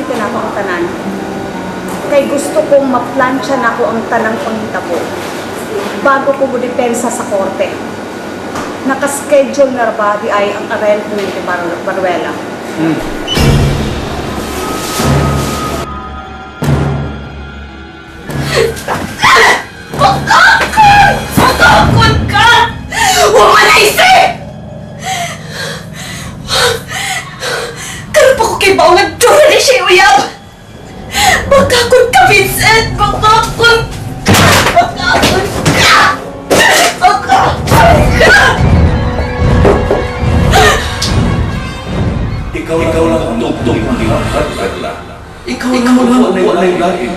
ka na ako ang tanan. Kay gusto kong maplansya na ako ang tanang panghitabo bago ko mo depensa sa korte. Nakaschedule na ba di ay ang arraignment ni Manuela? Makakon ka! Humanaysi! Karoon pa ko kay Bao nagtura ni siya uyab! Makakon ka, Vincent! Makakon ka! Makakon ka! Makakon ka! Ikaw lang ang tugtog ng lahat, Perla. Ikaw lang ang lain.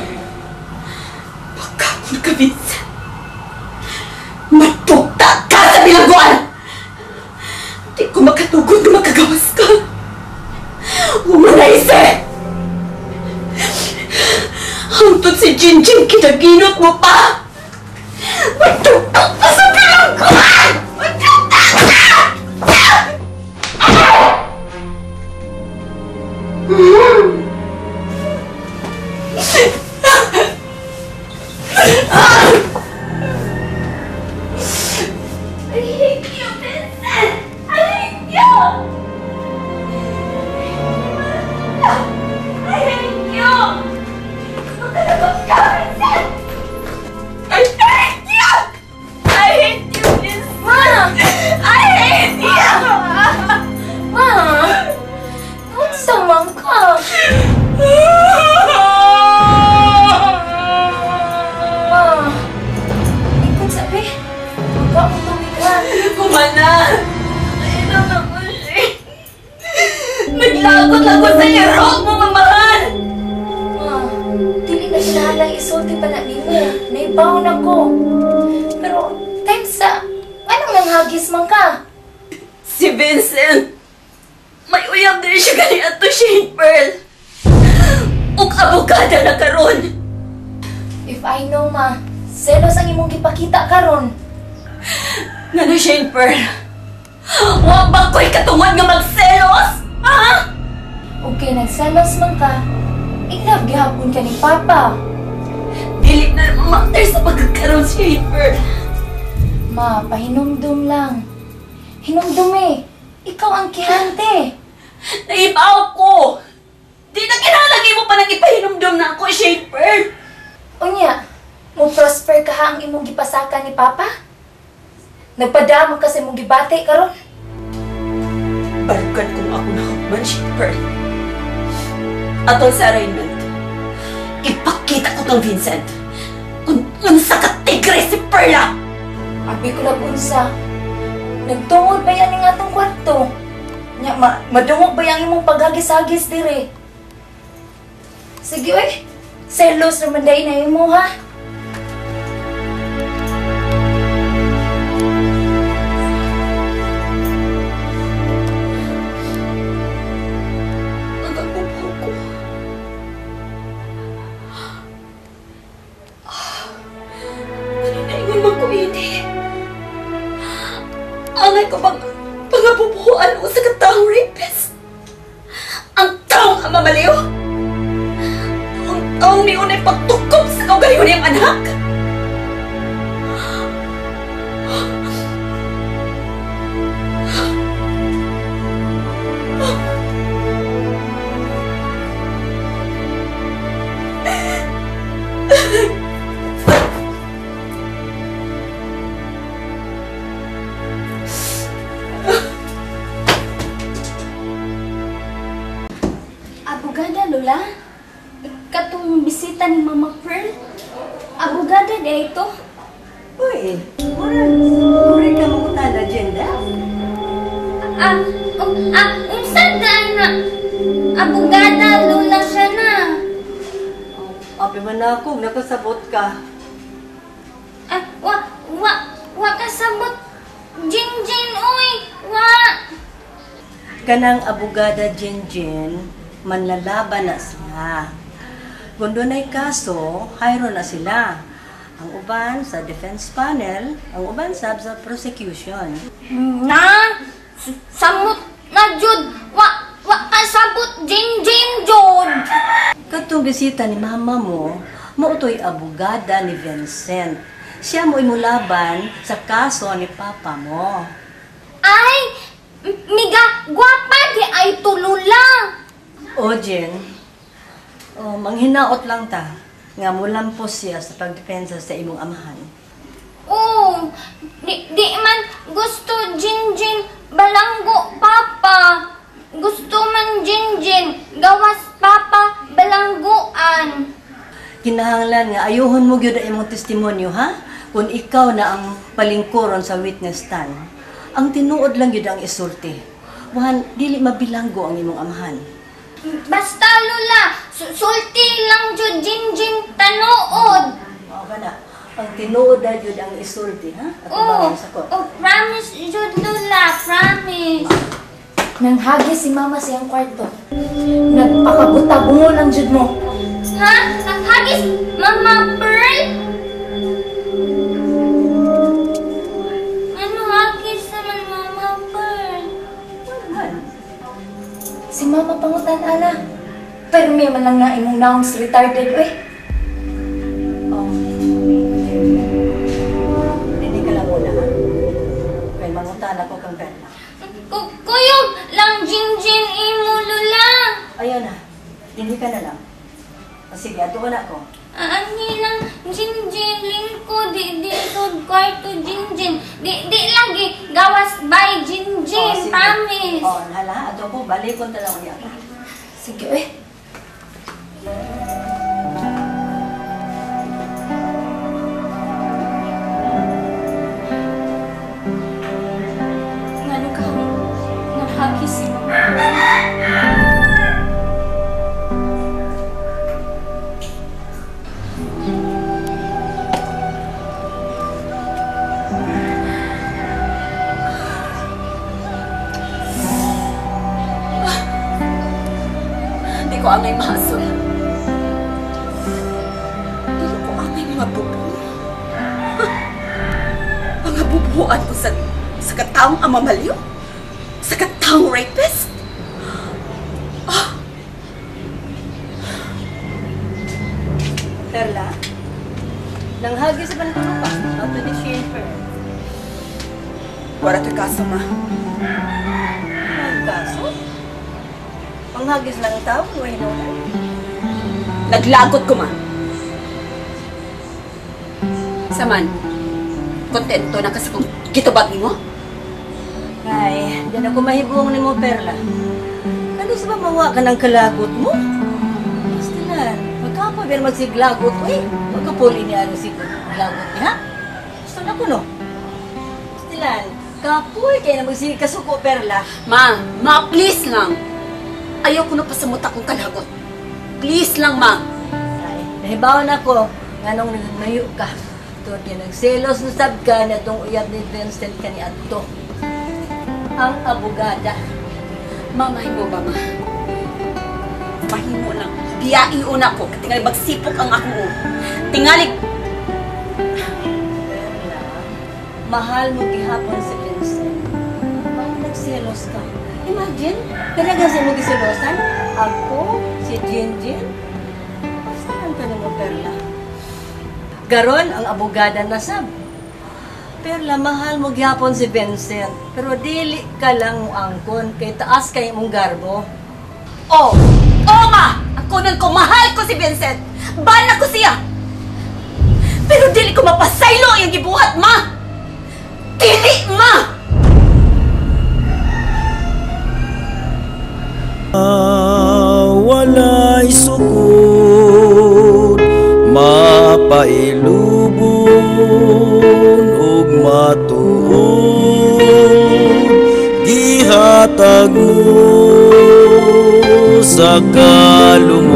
Makakon ka, Vincent! Matugta ka sa bilangguan! Di ko makatugod na makagawas ka! Humanaysi! Hangtod si Jinjin kinaginot mo pa! Matugta ka sa bilangguan! Matugta ka! I hate you, Vincent! I hate you! I hate you! Magkalabag ka, Vincent! I hate you! I hate you, Vincent! Ma! I hate you! Ma! Magsamang ka! Ma! Ikot sabi, magkakutamigan. Kumana! Ayun na ko siya. Naglagot-lagot sa irog mo, mamahal! Ma, dili na sinahalang isulti pa na nimo. Naibawon ako. Pero, thanks sa, anong nanghagis man ka? Si Vincent! May uyab din siya gani ato Shane Pearl! Ug abogada na karon. If I know, ma, selos ang imong gipakita karon. Ngano Shane Pearl? Wa ba ko'y katungod nga magselos? Ha? Okay, nagselos man ka. Inlove gihapon ka ni Papa. Dili na matter sa pagkakaroon Shane Pearl. Ma, pahinumdum lang. Hinumdum eh. Ikaw ang kihante. Naibaw ko! Di na kinalagay mo pa nang ipahinumdum na ako, Shane Pearl! Unya, mo prosper ka ha ang imong gipasaka ni Papa? Nagpadamo ka sa imong gibate karon? Balukan kung ako nakakman, Shane Pearl. Atol sa arraignment, ipakita ko tong Vincent kung unsa ka tigre si Perla! Abi ko lang unsa. Nagtungod ba yan ng atong kwarto? Nya, madungog ba yung imong paghagis-hagis dire? Sige, oy. Selos naman dahil na imo, ha? Nagapupo ko. Kanina mo ko ini. Angay ko bang pangapupuan mo sa kataong rapist? Ang taong amamaliw? Ang taong niunay pagtukob sa kaugayon niyang anak? Abogada, Lola? Katong bisita ni Mama Pearl? Abogada na ito? Uy, mura ka mo na agenda? Unsan na na? Abogada, Lola siya na. Api man ako, nakasabot ka. Wa kasabot. Jinjin, uy! Wa! Kanang abogada Jinjin, manlalaban na sila. Kung doon ay kaso, hayro na sila. Ang uban sa defense panel, ang uban sa prosecution. Na! Samot na jud! Wa kasabot! Ambot Jinjin jud. Katong bisita ni mama mo, mautoy abogada ni Vincent. Siya mo imulaban sa kaso ni papa mo. Ay, miga gwapa di ay tulula. O, Jen, manghinaot lang ta nga mulampos siya sa pagdepensa sa imong amahan. Oh, di man gusto Jinjin balanggo papa. Gusto man Jinjin gawas papa balangguan. Kinahanglan nga ayuhon mo gyud ang imong testimonyo, ha? Kung ikaw na ang palingkuron sa witness stand. Ang tinuod lang gyud ang isulti. Buhan dili mabilanggo ang imong amahan. Basta lula, sulti lang jud Jinjin tanuod. Mao ba na? Ang tinuod na gyud ang isulti, ha? At Oh, ang sakot. promise jud lula, promise. Nanghagi si mama siyang kwarto. Nagpakabuta-bungo lang jud mo. Ha? Nanghagis Mama Pearl? Ano hagis naman Mama Pearl? Si Mama pangutan ala. Pero may man lang na imong nouns retarded eh. Oh. Hindi ka lang muna, ha? Kaya mangutan ako kang pera. Kuyog lang Jinjin imo lula. Ayaw na. Hindi ka na lang. Sige, ato ka na ako. Ani lang Jinjin lingko di sud kwarto Jinjin. Di lagi gawas by Jinjin, promise. Hala, ato ko, balikon talaga niya. Sige eh. Ngano ka? Nahagi si Mama. Di ko angay mahasol. Dili ko angay mga bubuo. Mga bubuoan ko sa kataong amamaliw? Sa kataong rapist? Perla, nanghagi sa pantunupa. Ato ni Schaefer. Wala to'y kaso, ma. Ang kaso? Panghagis lang tao, huwag hinulan. Naglagot ko, ma. Saman, kontento na kasi kung kitubag mo? Ay, diyan ako mahibong ni mo, Perla. Ano sa mamawa ka ng kalagot mo? Basta na, magkapoy pero magsiglagot. Uy, magkapuli niya ang siglagot niya, ha? Gusto na ko, no? Basta lang, kapoy kayo na magsigkasuko, Perla. Ma, please lang. Ayaw ko na pasamuta kong kalagot. Please lang, ma. Ay, nahibawan ako, nga nung nagnayo ka. Tuwad niya nagselos na sab ka na itong uyab ni Vincent ka ni Adto. Ang abogada. Mahimo ba, ma? Mahimo lang. Biyai una ko. Tingali magsipok ang ako. Tingali... Perla, mahal mo gihapon si Vincent. Bakit nagselos ka? Imagine, talagang sa mo giselosan? Ako, si Jinjin? Saan ka mo, Perla? Garon ang abogada na sab. Perla, mahal mo gihapon si Vincent. Pero dili ka lang mo angkon kay taas kay mong garbo. Oh, ma! Ako nun ko, mahal ko si Vincent. Bana ko siya. Pero dili ko mapasaylo yung gibuhat, ma! Dili, ma! Walay sukod, mapailubon ug matuod, gihatag mo sa kalung